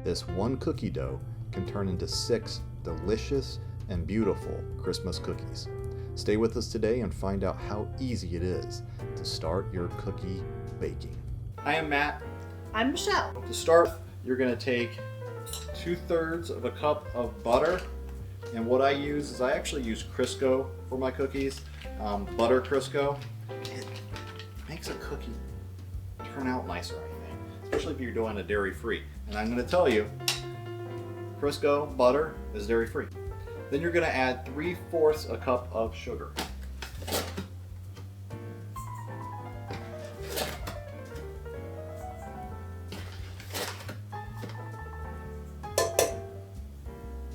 This one cookie dough can turn into 6 delicious and beautiful Christmas cookies. Stay with us today and find out how easy it is to start your cookie baking. I am Matt. I'm Michelle. To start, you're going to take 2/3 of a cup of butter, and what I use is I actually use Crisco for my cookies, butter Crisco. It makes a cookie turn out nicer, I think, especially if you're doing a dairy-free. And I'm going to tell you, Crisco butter is dairy-free. Then you're going to add 3/4 a cup of sugar.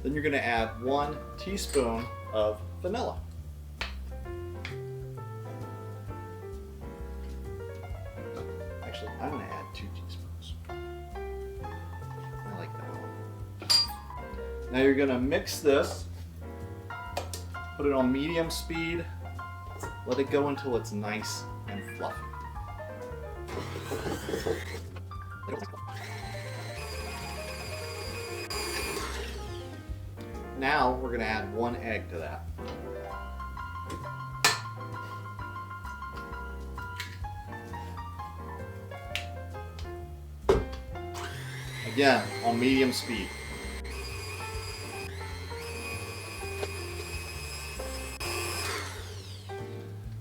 Then you're going to add 1 teaspoon of vanilla. Actually, I'm going to add 2 teaspoons. I like that one. Now you're going to mix this, put it on medium speed, let it go until it's nice and fluffy. Now we're going to add 1 egg to that. Again, on medium speed.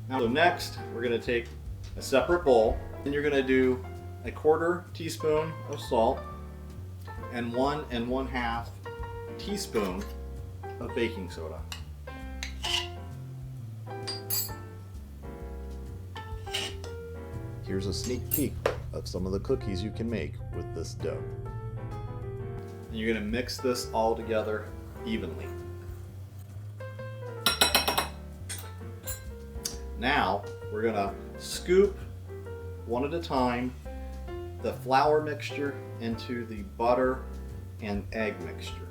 Now, so next, we're going to take a separate bowl, and you're going to do a 1/4 teaspoon of salt and 1 1/2 teaspoon of baking soda. Here's a sneak peek of some of the cookies you can make with this dough. And you're going to mix this all together evenly. Now we're going to scoop one at a time the flour mixture into the butter and egg mixture.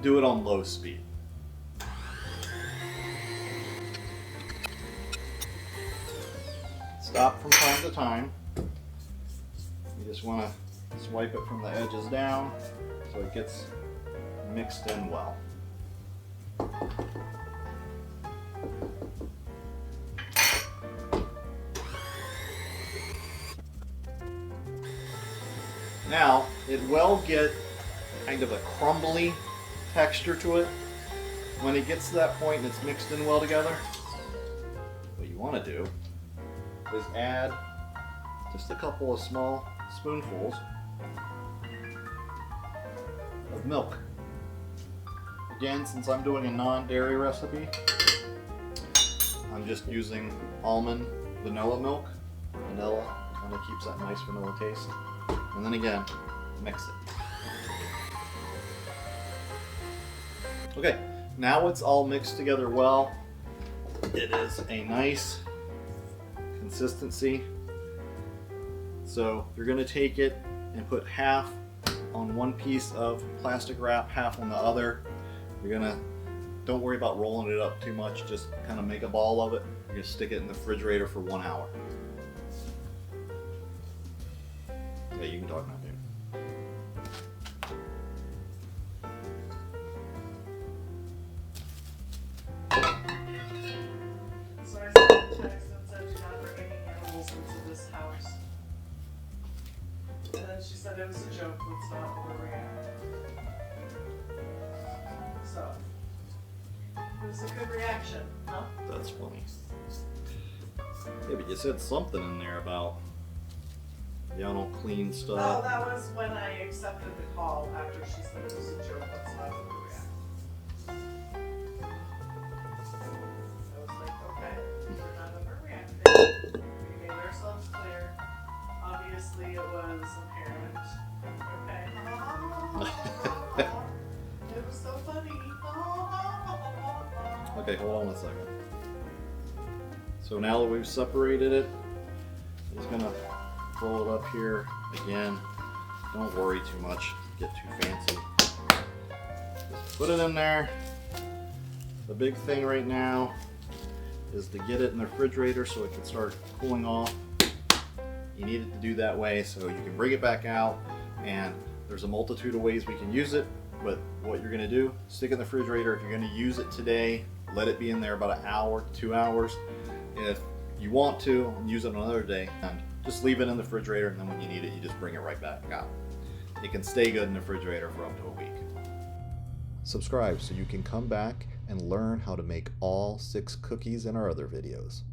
Do it on low speed. Stop from time to time. You just want to swipe it from the edges down so it gets mixed in well. Now, it will get kind of a crumbly texture to it. When it gets to that point and it's mixed in well together, what you want to do is add just a couple of small spoonfuls of milk. Again, since I'm doing a non-dairy recipe, I'm just using almond vanilla milk. Vanilla kind of keeps that nice vanilla taste. And then again, mix it. Okay, now it's all mixed together well. It is a nice consistency. So you're going to take it and put half on one piece of plastic wrap, half on the other. You're going to, don't worry about rolling it up too much, just kind of make a ball of it. You're going to stick it in the refrigerator for 1 hour. Yeah, you can talk now, dude. So I sent a text and said you're not bringing any animals into this house. And then she said it was a joke, let's not overreact. So, it was a good reaction, huh? That's funny. Yeah, but you said something in there about y'all don't clean No, stuff. that was when I accepted the call after she said it was a joke, let's not overreact. I was like, okay, we're not overreacting. We made ourselves clear. Obviously, it was apparent. Okay. It was so funny. Okay, hold on a second. So now that we've separated it, I'm just gonna roll it up here again. Don't worry too much, get too fancy. Just put it in there. The big thing right now is to get it in the refrigerator so it can start cooling off. You need it to do that way so you can bring it back out and There's a multitude of ways we can use it, but what you're gonna do, stick it in the refrigerator. If you're gonna use it today, let it be in there about an hour, 2 hours. If you want to, use it another day, and just leave it in the refrigerator, and then when you need it, you just bring it right back out. It can stay good in the refrigerator for up to a week. Subscribe so you can come back and learn how to make all 6 cookies in our other videos.